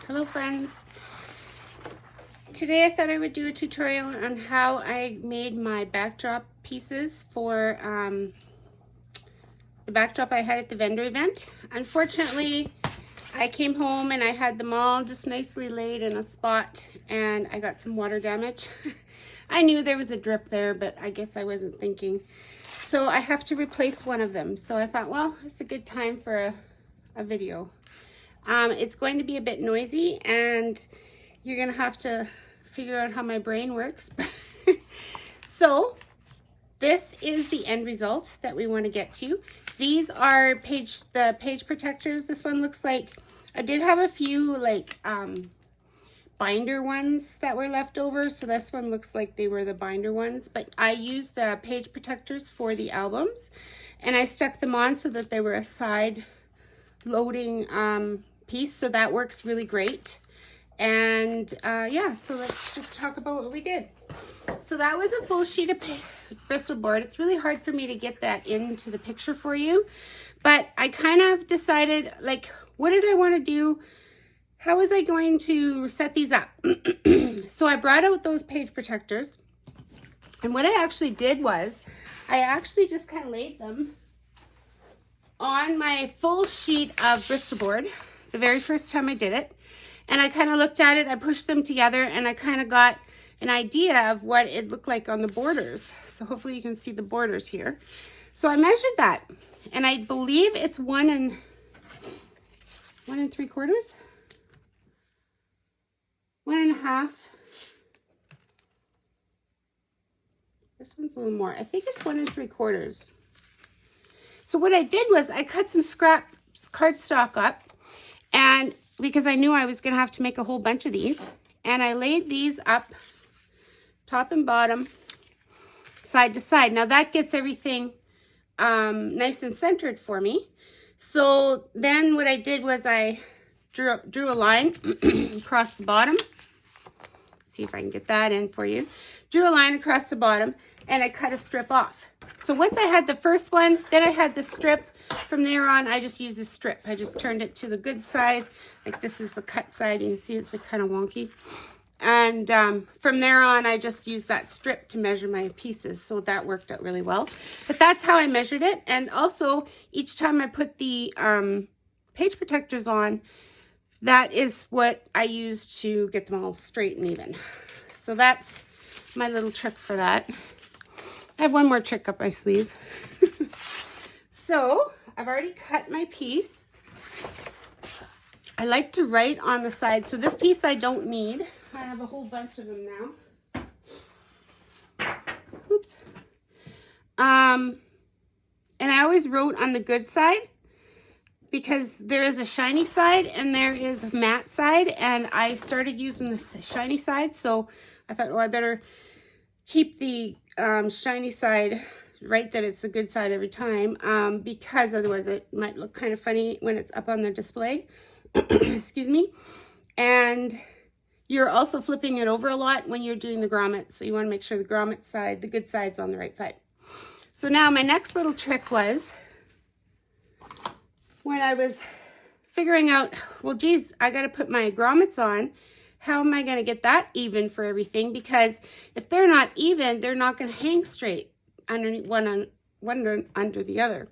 Hello friends. Today I thought I would do a tutorial on how I made my backdrop pieces for the backdrop I had at the vendor event. Unfortunately, I came home and I had them all just nicely laid in a spot and I got some water damage. I knew there was a drip there, but I guess I wasn't thinking. So I have to replace one of them. So I thought, well, it's a good time for a video. It's going to be a bit noisy and you're going to have to figure out how my brain works. So this is the end result that we want to get to. These are the page protectors. This one looks like, I did have a few like binder ones that were left over. So this one looks like they were the binder ones, but I used the page protectors for the albums and I stuck them on so that they were a side loading piece, so that works really great. And yeah, so let's just talk about what we did. So that was a full sheet of Bristol board. It's really hard for me to get that into the picture for you, but I kind of decided, like, what did I want to do? How was I going to set these up? So I brought out those page protectors, and what I actually did was I actually just kind of laid them on my full sheet of Bristol board the very first time I did it, and I kind of looked at it, I pushed them together, and I kind of got an idea of what it looked like on the borders. So hopefully you can see the borders here. So I measured that, and I believe it's 1 3/4, 1.5. This one's a little more. I think it's 1 3/4. So what I did was I cut some scrap cardstock up, and because I knew I was going to have to make a whole bunch of these, and I laid these up top and bottom, side to side. Now that gets everything nice and centered for me. So then what I did was I drew a line across the bottom. See if I can get that in for you. Drew a line across the bottom and I cut a strip off. So once I had the first one, then I had the strip. From there on, I just used a strip. I just turned it to the good side. Like this is the cut side. You can see it's kind of wonky. And from there on, I just used that strip to measure my pieces. So that worked out really well. But that's how I measured it. And also, each time I put the page protectors on, that is what I used to get them all straight and even. So that's my little trick for that. I have one more trick up my sleeve. So I've already cut my piece. I like to write on the side. So this piece I don't need. I have a whole bunch of them now. Oops. And I always wrote on the good side because there is a shiny side and there is a matte side, and I started using the shiny side. So I thought, oh, I better keep the shiny side, right, that it's the good side every time, because otherwise it might look kind of funny when it's up on the display. Excuse me. And you're also flipping it over a lot when you're doing the grommets, so you want to make sure the grommet side, the good side's on the right side. So now my next little trick was, when I was figuring out, well, geez, I got to put my grommets on. How am I going to get that even for everything? Because if they're not even, they're not going to hang straight underneath one under the other.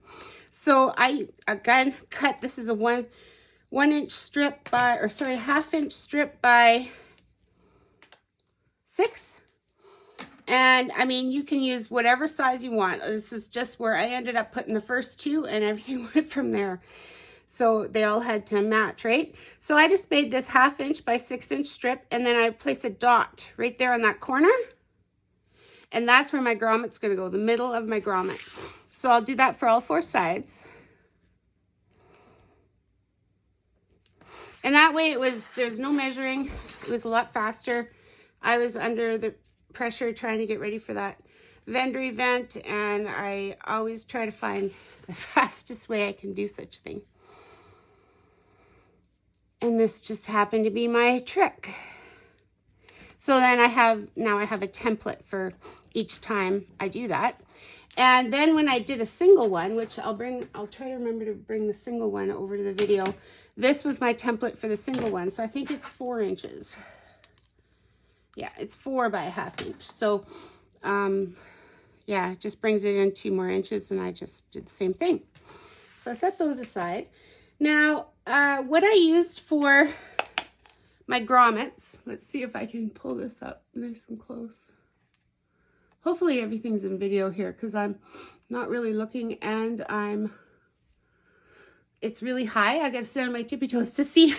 So I again cut, this is a one inch strip by, or sorry, 1/2 inch strip by 6. And I mean, you can use whatever size you want. This is just where I ended up putting the first two, and everything went from there. So they all had to match, right? So I just made this 1/2 inch by 6 inch strip, and then I place a dot right there on that corner. And that's where my grommet's going to go, the middle of my grommet. So I'll do that for all 4 sides. And that way there's no measuring. It was a lot faster. I was under the pressure trying to get ready for that vendor event, and I always try to find the fastest way I can do such a thing. And this just happened to be my trick. So then now I have a template for each time I do that. And then when I did a single one, which I'll try to remember to bring the single one over to the video. This was my template for the single one. So I think it's 4 inches. Yeah, it's 4 by 1/2 inch. So, yeah, it just brings it in 2 more inches, and I just did the same thing. So I set those aside. Now, what I used for my grommets, let's see if I can pull this up nice and close. Hopefully everything's in video here because I'm not really looking, and it's really high. I got to stand on my tippy toes to see.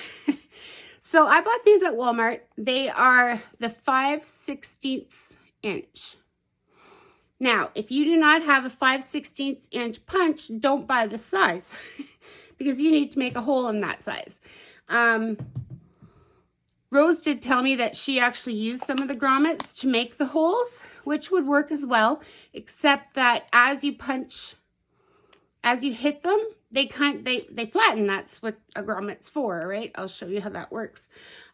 So I bought these at Walmart. They are the 5/16 inch. Now, if you do not have a 5/16 inch punch, don't buy this size because you need to make a hole in that size. Rose did tell me that she actually used some of the grommets to make the holes, which would work as well, except that as you hit them, they flatten. That's what a grommet's for, right? I'll show you how that works.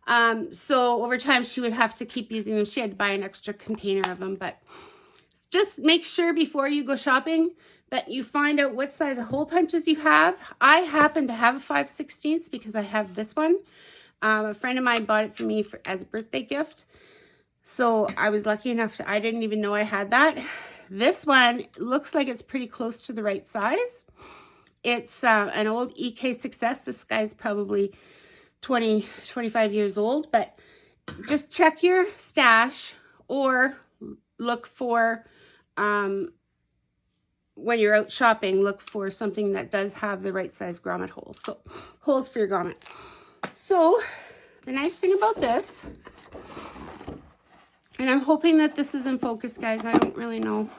So over time, she would have to keep using them. She had to buy an extra container of them, but just make sure before you go shopping that you find out what size of hole punches you have. I happen to have a 5/16 because I have this one. A friend of mine bought it for me as a birthday gift. So I was lucky enough I didn't even know I had that. This one looks like it's pretty close to the right size. It's an old EK Success. This guy's probably 20, 25 years old, but just check your stash or look for, when you're out shopping, look for something that does have the right size grommet holes. So holes for your grommet. So the nice thing about this, and I'm hoping that this is in focus, guys. I don't really know.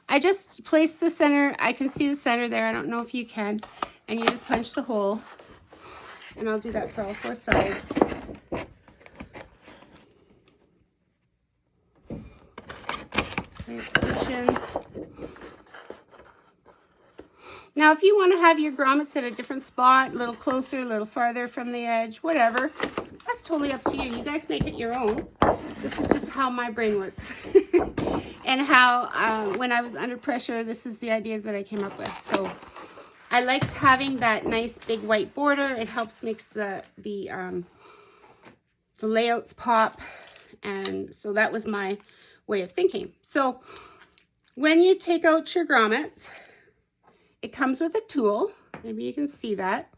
I just placed the center. I can see the center there. I don't know if you can. And you just punch the hole. And I'll do that for all 4 sides. Push in. Now, if you want to have your grommets at a different spot, a little closer, a little farther from the edge, whatever, that's totally up to you. You guys make it your own. This is just how my brain works. And how, when I was under pressure, this is the ideas that I came up with. So I liked having that nice big white border. It helps makes the layouts pop. And so that was my way of thinking. So when you take out your grommets, it comes with a tool. Maybe you can see that.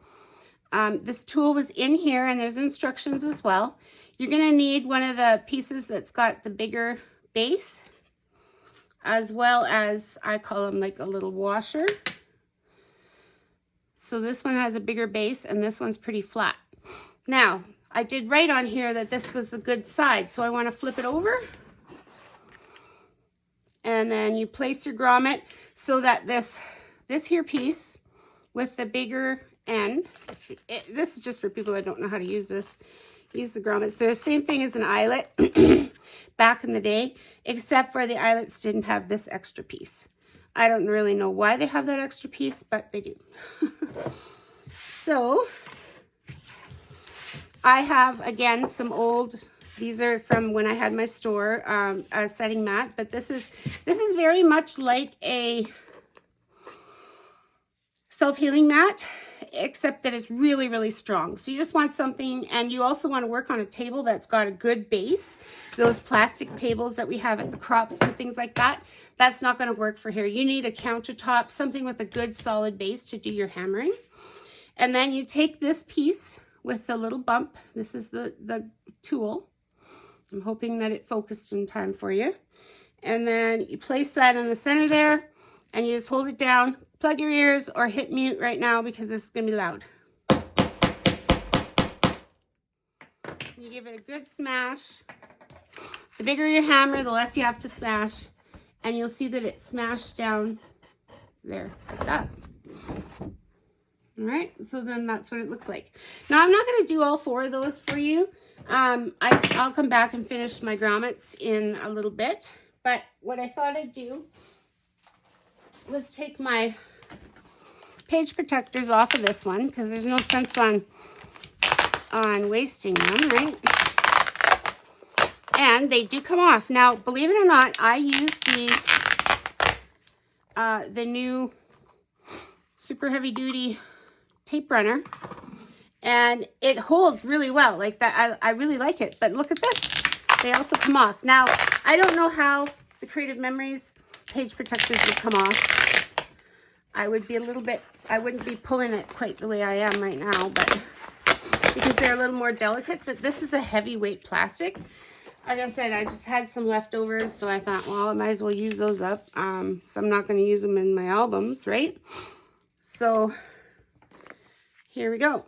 This tool was in here, and there's instructions as well. You're going to need one of the pieces that's got the bigger base, as well as, I call them like a little washer. So this one has a bigger base, and this one's pretty flat. Now, I did write on here that this was the good side, so I want to flip it over. And then you place your grommet so that this here piece with the bigger end, this is just for people that don't know how to use this, use the grommets. They're the same thing as an eyelet back in the day, except for the eyelets didn't have this extra piece. I don't really know why they have that extra piece, but they do. So I have, again, some old, these are from when I had my store, a setting mat, but this is very much like a self-healing mat, except that it's really, really strong. So you just want something, and you also want to work on a table that's got a good base. Those plastic tables that we have at the crops and things like that, that's not going to work for here. You need a countertop, something with a good solid base to do your hammering. And then you take this piece with the little bump. This is the tool. I'm hoping that it focused in time for you. And then you place that in the center there, and you just hold it down. Plug your ears or hit mute right now because this is going to be loud. You give it a good smash. The bigger your hammer, the less you have to smash. And you'll see that it smashed down there, like that. All right, so then that's what it looks like. Now, I'm not going to do all 4 of those for you. I'll come back and finish my grommets in a little bit. But what I thought I'd do was take my page protectors off of this one, because there's no sense on wasting them, right? And they do come off. Now, believe it or not, I use the the new super heavy duty tape runner, and it holds really well like that. I really like it, but look at this. They also come off. Now, I don't know how the Creative Memories page protectors would come off. I would be I wouldn't be pulling it quite the way I am right now, but because they're a little more delicate. But this is a heavyweight plastic. Like I said, I just had some leftovers, so I thought, well, I might as well use those up. So I'm not going to use them in my albums, right? So here we go.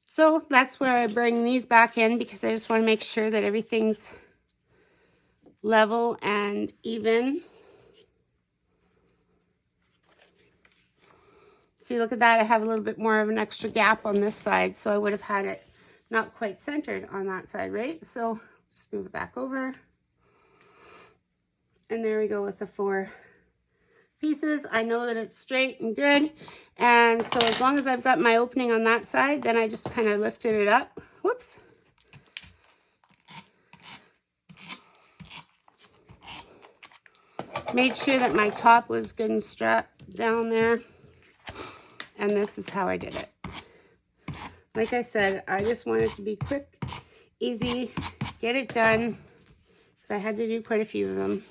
So that's where I bring these back in, because I just want to make sure that everything's level and even. See, look at that. I have a little bit more of an extra gap on this side, so I would have had it not quite centered on that side, right? So just move it back over. And there we go with the 4 pieces. I know that it's straight and good. And so as long as I've got my opening on that side, then I just kind of lifted it up. Whoops. Made sure that my top was good and strapped down there. And this is how I did it. Like I said, I just wanted to be quick, easy, get it done, because I had to do quite a few of them.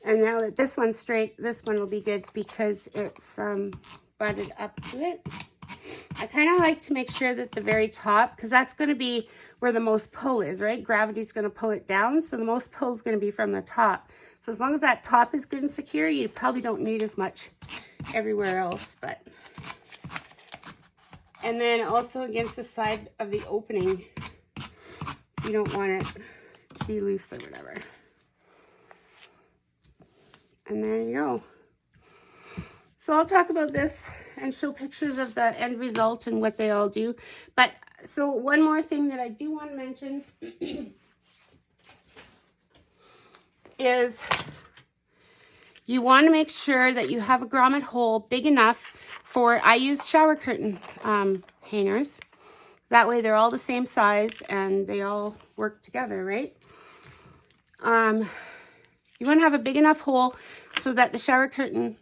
And now that this one's straight, this one will be good because it's butted up to it. I kind of like to make sure that the very top, because that's going to be where the most pull is, right? Gravity's going to pull it down, so the most pull is going to be from the top. So as long as that top is good and secure, you probably don't need as much everywhere else. But and then also against the side of the opening, so you don't want it to be loose or whatever. And there you go. So I'll talk about this and show pictures of the end result and what they all do. But so one more thing that I do want to mention is you want to make sure that you have a grommet hole big enough for, I use shower curtain hangers. That way they're all the same size and they all work together, right? You want to have a big enough hole so that the shower curtain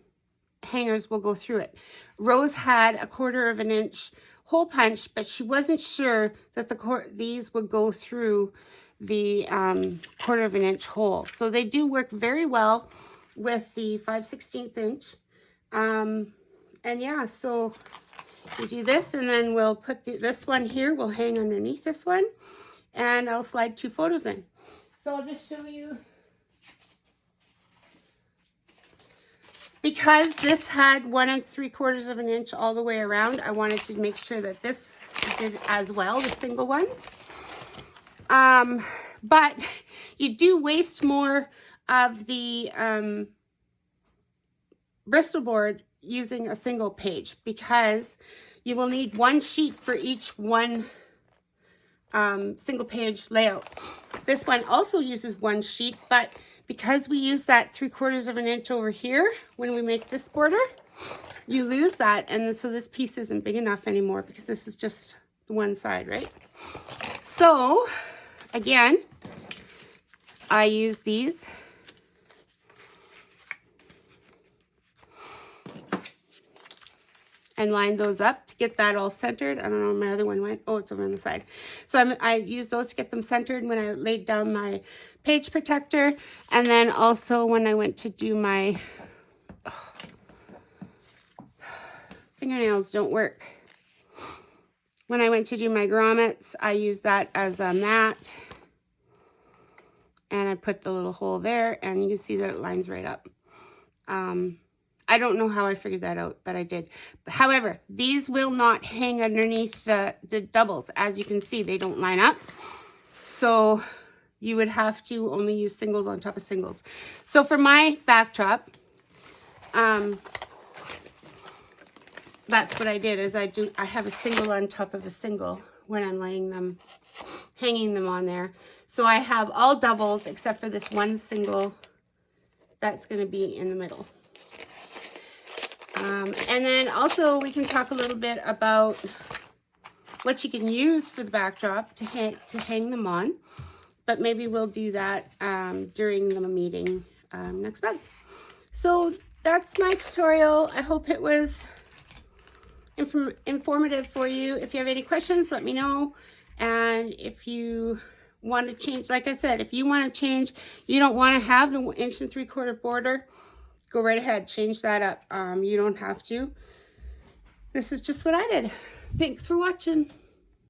hangers will go through it. Rose had a 1/4 inch hole punch, but she wasn't sure that these would go through the 1/4 inch hole. So they do work very well with the 5/16 inch. And yeah, so we do this, and then we'll put this one here, will hang underneath this one, and I'll slide 2 photos in. So I'll just show you. Because this had 1 3/4 inch all the way around, I wanted to make sure that this did as well, the single ones. But you do waste more of the Bristol board using a single page, because you will need 1 sheet for each one single page layout. This one also uses 1 sheet, but because we use that 3/4 inch over here when we make this border, you lose that, and so this piece isn't big enough anymore because this is just one side, right? So again, I use these. And line those up to get that all centered. I don't know where my other one went. Oh, it's over on the side. So I use those to get them centered when I laid down my page protector. And then also when I went to do my fingernails don't work. When I went to do my grommets, I used that as a mat. And I put the little hole there, and you can see that it lines right up. I don't know how I figured that out, but I did. However, these will not hang underneath the doubles. As you can see, they don't line up. So you would have to only use singles on top of singles. So for my backdrop, that's what I did, is I have a single on top of a single when I'm hanging them on there. So I have all doubles except for this one single that's going to be in the middle. And then also we can talk a little bit about what you can use for the backdrop to hang them on. but maybe we'll do that during the meeting next month. So that's my tutorial. I hope it was informative for you. If you have any questions, let me know. And if you want to change, like I said, if you want to change, you don't want to have the 1 3/4 inch border, go right ahead, change that up. You don't have to. This is just what I did. Thanks for watching.